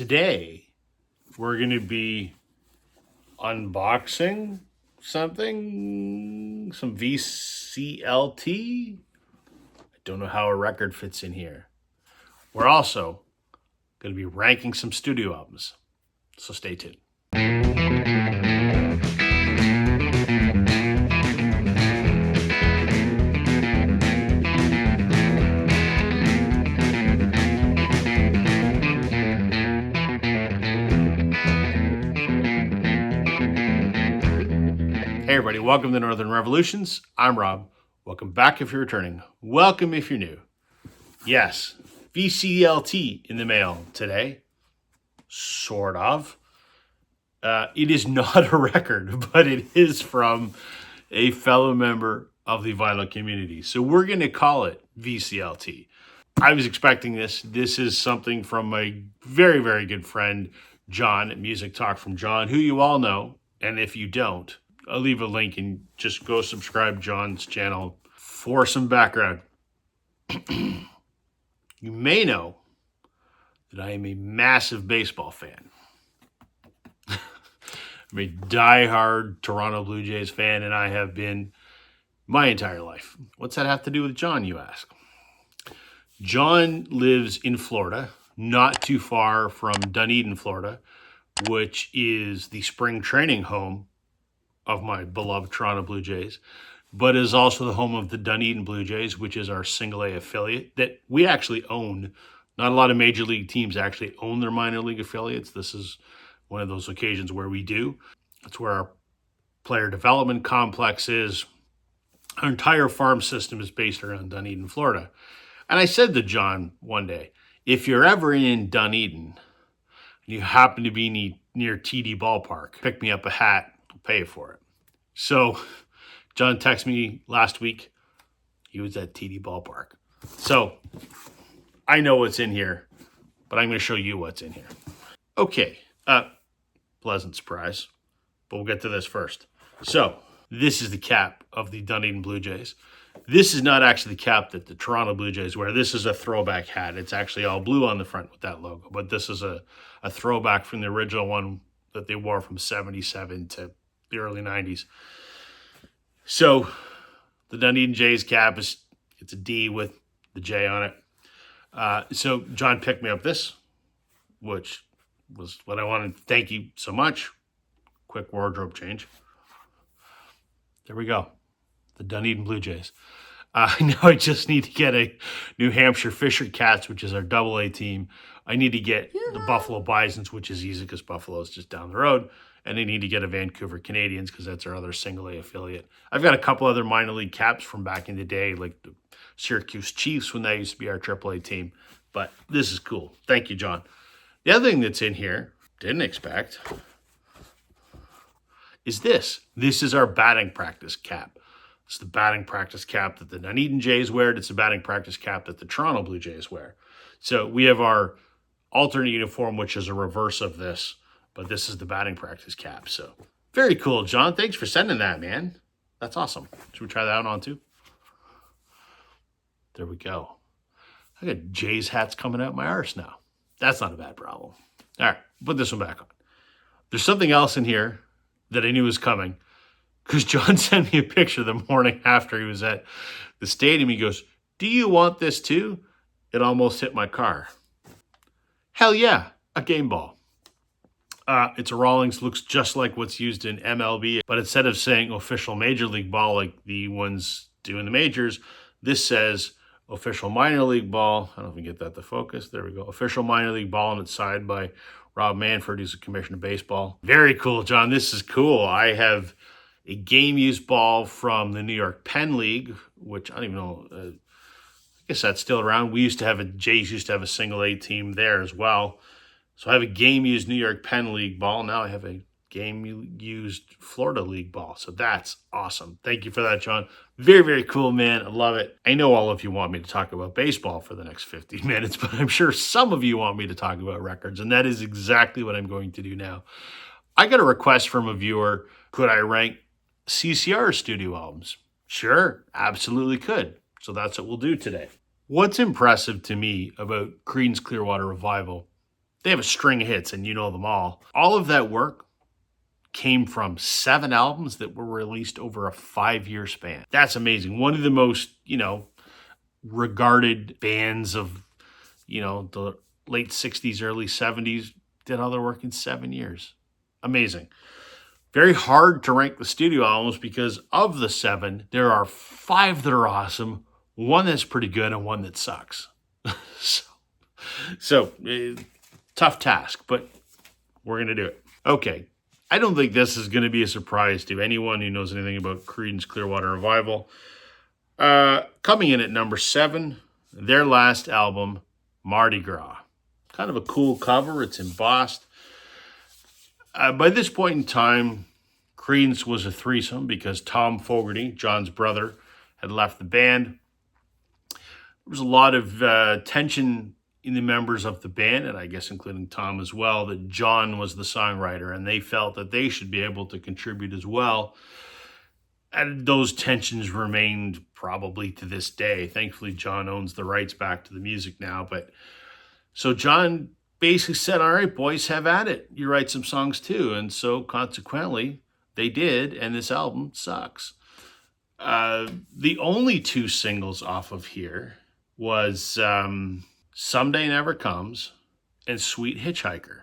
Today, we're going to be unboxing some VCLT. I don't know how a record fits in here. We're also going to be ranking some studio albums, so stay tuned. Hey everybody, welcome to Northern Revolutions. I'm Rob. Welcome back if you're returning. Welcome if you're new. Yes, VCLT in the mail today. Sort of. It is not a record, but it is from a fellow member of the vinyl community. So we're going to call it VCLT. I was expecting this. This is something from my very, very good friend, John, at Music Talk from John, who you all know. And if you don't, I'll leave a link and just go subscribe John's channel for some background. You may know that I am a massive baseball fan. I'm a diehard Toronto Blue Jays fan, and I have been my entire life. What's that have to do with John, you ask? John lives in Florida, not too far from Dunedin, Florida, which is the spring training home of my beloved Toronto Blue Jays, but is also the home of the Dunedin Blue Jays, which is our single A affiliate that we actually own. Not a lot of major league teams actually own their minor league affiliates. This is one of those occasions where we do. That's where our player development complex is. Our entire farm system is based around Dunedin, Florida. And I said to John one day, if you're ever in Dunedin and you happen to be near TD Ballpark, pick me up a hat. Pay for it. So John texted me last week. He was at TD Ballpark. So I know what's in here, but I'm going to show you what's in here. Okay. Pleasant surprise, but we'll get to this first. So this is the cap of the Dunedin Blue Jays. This is not actually the cap that the Toronto Blue Jays wear. This is a throwback hat. It's actually all blue on the front with that logo, but this is a throwback from the original one that they wore from 77 to the early 90s. So the Dunedin Jays cap it's a D with the J on it. So John picked me up this, which was what I wanted. Thank you so much. Quick wardrobe change. There we go. The Dunedin Blue Jays. Now I just need to get a New Hampshire Fisher Cats, which is our AA team. I need to get the Buffalo Bisons, which is easy because Buffalo is just down the road. And I need to get a Vancouver Canadians because that's our other single A affiliate. I've got a couple other minor league caps from back in the day, like the Syracuse Chiefs when that used to be our AAA team. But this is cool. Thank you, John. The other thing that's in here, didn't expect, is this. This is our batting practice cap. It's the batting practice cap that the Dunedin Jays wear. It's the batting practice cap that the Toronto Blue Jays wear. So we have our alternate uniform, which is a reverse of this. But this is the batting practice cap. So very cool, John. Thanks for sending that, man. That's awesome. Should we try that on too? There we go. I got Jays hats coming out my arse now. That's not a bad problem. All right, put this one back on. There's something else in here that I knew was coming because John sent me a picture the morning after he was at the stadium. He goes, "Do you want this too?" It almost hit my car. Hell yeah, a game ball. It's a Rawlings, looks just like what's used in MLB, but instead of saying official major league ball like the ones do in the majors, this says official minor league ball. I don't know if we can get that to focus. There we go. Official minor league ball, and it's signed by Rob Manfred, who's the commissioner of baseball. Very cool, John. This is cool. I have a game used ball from the New York Penn League, which I don't even know. I guess that's still around. Jays used to have a single A team there as well. So I have a game-used New York Penn League ball. Now I have a game-used Florida League ball. So that's awesome. Thank you for that, John. Very, very cool, man. I love it. I know all of you want me to talk about baseball for the next 50 minutes, but I'm sure some of you want me to talk about records, and that is exactly what I'm going to do now. I got a request from a viewer. Could I rank CCR studio albums? Sure, absolutely could. So that's what we'll do today. What's impressive to me about Creedence Clearwater Revival They have a string of hits, and you know them all. All of that work came from 7 albums that were released over a 5-year span. That's amazing. One of the most, regarded bands of, the late 60s, early 70s did all their work in 7 years. Amazing. Very hard to rank the studio albums because of the 7, there are 5 that are awesome, 1 that's pretty good, and 1 that sucks. so tough task, but we're going to do it. Okay. I don't think this is going to be a surprise to anyone who knows anything about Creedence Clearwater Revival. Coming in at number 7, their last album, Mardi Gras. Kind of a cool cover. It's embossed. By this point in time, Creedence was a threesome because Tom Fogerty, John's brother, had left the band. There was a lot of tension in the members of the band, and I guess including Tom as well, that John was the songwriter, and they felt that they should be able to contribute as well. And those tensions remained probably to this day. Thankfully, John owns the rights back to the music now. But so John basically said, all right, boys, have at it. You write some songs too. And so consequently, they did, and this album sucks. The only 2 singles off of here was Someday Never Comes and Sweet Hitchhiker.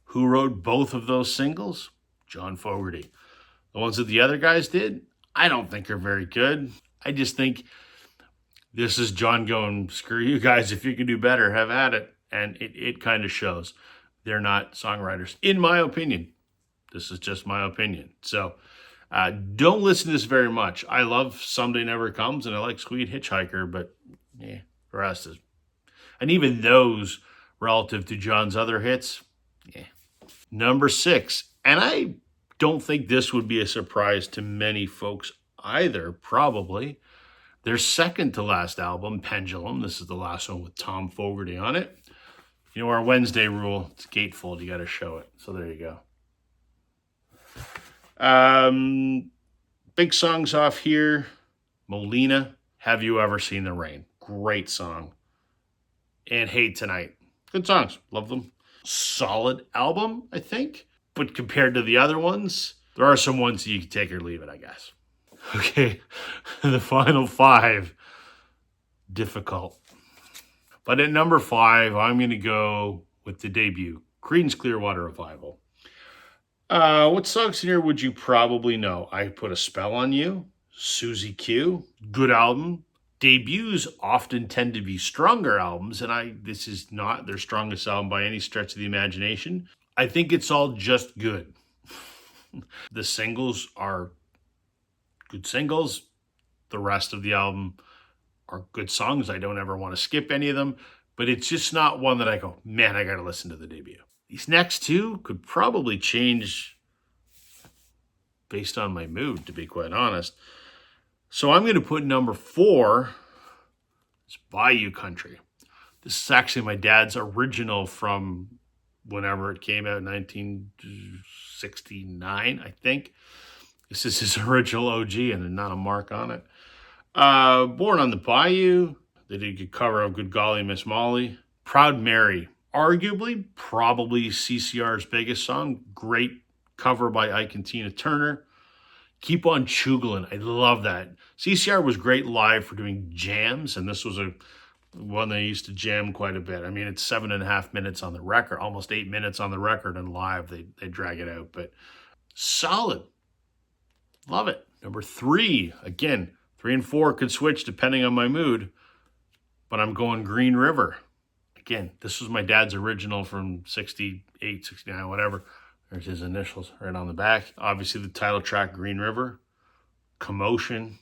Who wrote both of those singles? John Fogerty. The ones that the other guys did, I don't think are very good. I just think this is John going, screw you guys, if you can do better, have at it. And it kind of shows. They're not songwriters, in my opinion. This is just my opinion. So don't listen to this very much. I love Someday Never Comes, and I like Sweet Hitchhiker, but the rest is... And even those, relative to John's other hits, Number 6, and I don't think this would be a surprise to many folks either, probably. Their second to last album, Pendulum. This is the last one with Tom Fogerty on it. You know our Wednesday rule, it's gatefold, you got to show it. So there you go. Big songs off here. Molina, Have You Ever Seen the Rain? Great song. And Hey Tonight. Good songs. Love them. Solid album, I think. But compared to the other ones, there are some ones you can take or leave it, I guess. Okay, the final 5. Difficult. But at number 5, I'm going to go with the debut, Creedence Clearwater Revival. What songs in here would you probably know? I Put a Spell on You, Susie Q, good album. Debuts often tend to be stronger albums, and this is not their strongest album by any stretch of the imagination. I think it's all just good. The singles are good singles. The rest of the album are good songs. I don't ever want to skip any of them, but it's just not one that I go, man, I got to listen to the debut. These next 2 could probably change based on my mood, to be quite honest. So I'm going to put number 4, it's Bayou Country. This is actually my dad's original from whenever it came out, 1969, I think. This is his original OG and not a mark on it. Born on the Bayou. They did a good cover of Good Golly Miss Molly. Proud Mary. Arguably, probably CCR's biggest song. Great cover by Ike and Tina Turner. Keep on Chugolin'. I love that. CCR was great live for doing jams, and this was one they used to jam quite a bit. I mean, it's 7.5 minutes on the record, almost 8 minutes on the record, and live they drag it out, but solid. Love it. Number 3, again, 3 and 4 could switch depending on my mood, but I'm going Green River. Again, this was my dad's original from 68, 69, whatever. There's his initials right on the back. Obviously, the title track, Green River, Commotion,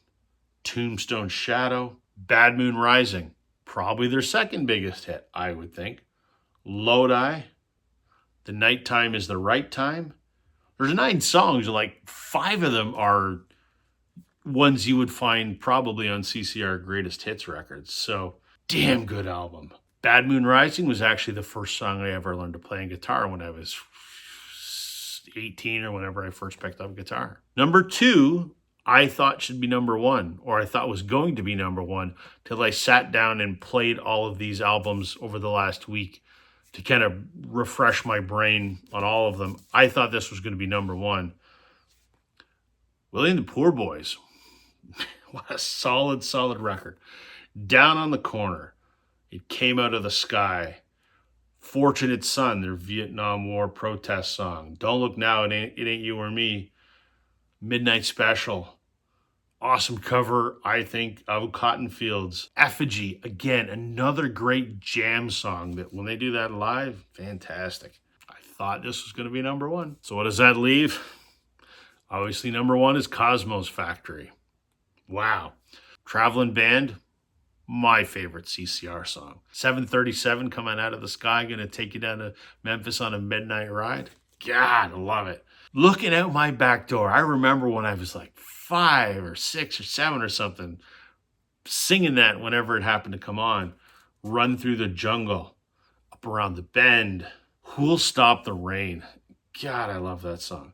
Tombstone Shadow, Bad Moon Rising. Probably their second biggest hit, I would think. Lodi, The Nighttime is the Right Time. There's 9 songs, like 5 of them are ones you would find probably on CCR Greatest Hits records. So, damn good album. Bad Moon Rising was actually the first song I ever learned to play on guitar when I was 18 or whenever I first picked up guitar. Number 2, I thought should be number 1, or I thought was going to be number 1, till I sat down and played all of these albums over the last week to kind of refresh my brain on all of them. I thought this was going to be number one. Willie and the Poor Boys. What a solid, solid record. Down on the Corner. It Came Out of the Sky. Fortunate Son, their Vietnam War protest song. Don't Look Now, It Ain't You or Me. Midnight Special. Awesome cover, I think, of Cotton Fields. Effigy, again, another great jam song that when they do that live, fantastic. I thought this was going to be number one. So what does that leave? Obviously, number one is Cosmo's Factory. Wow. Traveling Band, my favorite CCR song. 737 Coming Out of the Sky, Gonna Take You Down to Memphis on a Midnight Ride. God, I love it. Looking Out My Back Door. I remember when I was like 5 or 6 or 7 or something, singing that whenever it happened to come on. Run Through the Jungle. Up Around the Bend. Who'll Stop the Rain. God, I love that song.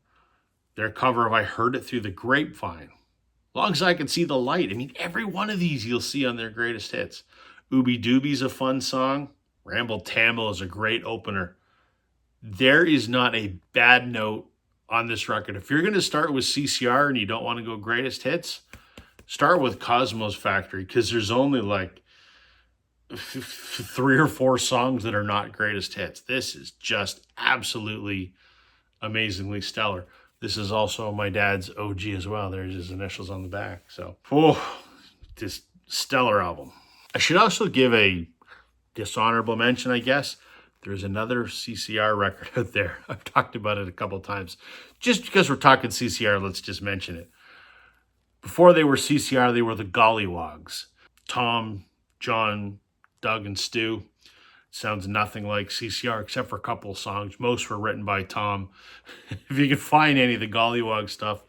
Their cover of I Heard It Through the Grapevine. Long as I Can See the Light. I mean, every one of these you'll see on their greatest hits. Ooby Dooby's a fun song. Ramble Tamble is a great opener. There is not a bad note on this record. If you're going to start with CCR and you don't want to go greatest hits, start with Cosmo's Factory, because there's only like 3 or 4 songs that are not greatest hits. This is just absolutely amazingly stellar. This is also my dad's OG as well. There's his initials on the back. So, just stellar album. I should also give a dishonorable mention, I guess. There's another CCR record out there. I've talked about it a couple of times. Just because we're talking CCR, let's just mention it. Before they were CCR, they were the Gollywogs. Tom, John, Doug, and Stu. Sounds nothing like CCR except for a couple of songs. Most were written by Tom. If you can find any of the Gollywog stuff,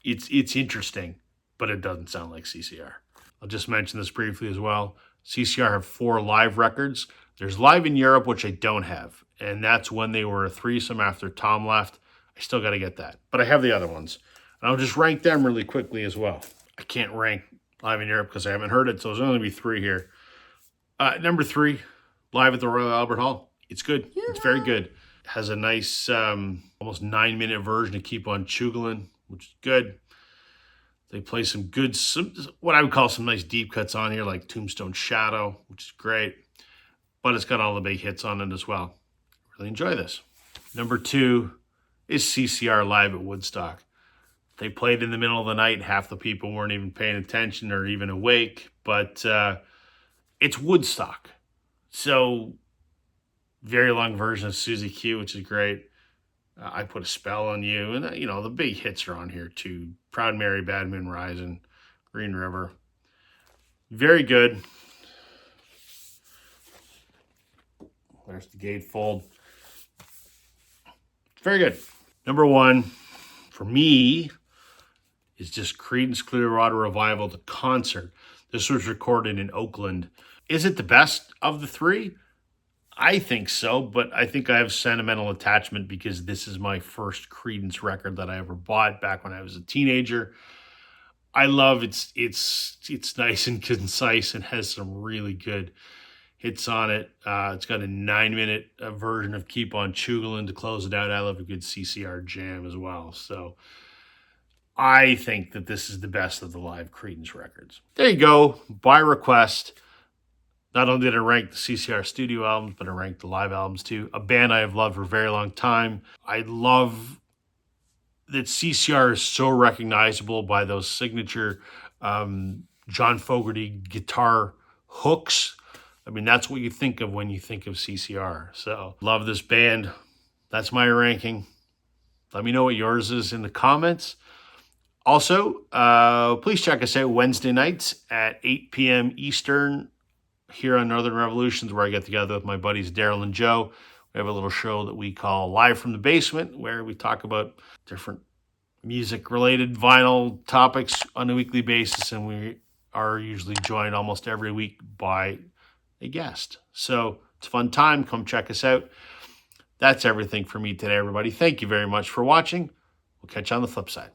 it's interesting, but it doesn't sound like CCR. I'll just mention this briefly as well. CCR have 4 live records. There's Live in Europe, which I don't have, and that's when they were a threesome after Tom left. I still got to get that, but I have the other ones. And I'll just rank them really quickly as well. I can't rank Live in Europe because I haven't heard it, so there's only going to be 3 here. Number 3, Live at the Royal Albert Hall. It's good. Yeah. It's very good. It has a nice, almost 9-minute version of Keep On Chugolin', which is good. They play some good, what I would call some nice deep cuts on here, like Tombstone Shadow, which is great. But it's got all the big hits on it as well. Really enjoy this. Number 2 is CCR Live at Woodstock. They played in the middle of the night. Half the people weren't even paying attention or even awake. But it's Woodstock. So, very long version of Susie Q, which is great. I Put a Spell on You. And, the big hits are on here too. Proud Mary, Bad Moon Rising, Green River. Very good. There's the gatefold. Very good. Number 1 for me is just Creedence Clearwater Revival, the concert. This was recorded in Oakland. Is it the best of the 3? I think so, but I think I have sentimental attachment because this is my first Creedence record that I ever bought back when I was a teenager. I love it's nice and concise and has some really good hits on it. It's got a 9-minute version of Keep On Chugolin' to close it out. I love a good CCR jam as well. So I think that this is the best of the live Creedence records. There you go. By request. Not only did I rank the CCR studio albums, but I ranked the live albums too. A band I have loved for a very long time. I love that CCR is so recognizable by those signature John Fogerty guitar hooks. I mean, that's what you think of when you think of CCR. So, love this band. That's my ranking. Let me know what yours is in the comments. Also, please check us out Wednesday nights at 8 p.m. Eastern here on Northern Revolutions, where I get together with my buddies Daryl and Joe. We have a little show that we call Live from the Basement, where we talk about different music-related vinyl topics on a weekly basis, and we are usually joined almost every week by a guest. So it's a fun time. Come check us out. That's everything for me today, everybody. Thank you very much for watching. We'll catch you on the flip side.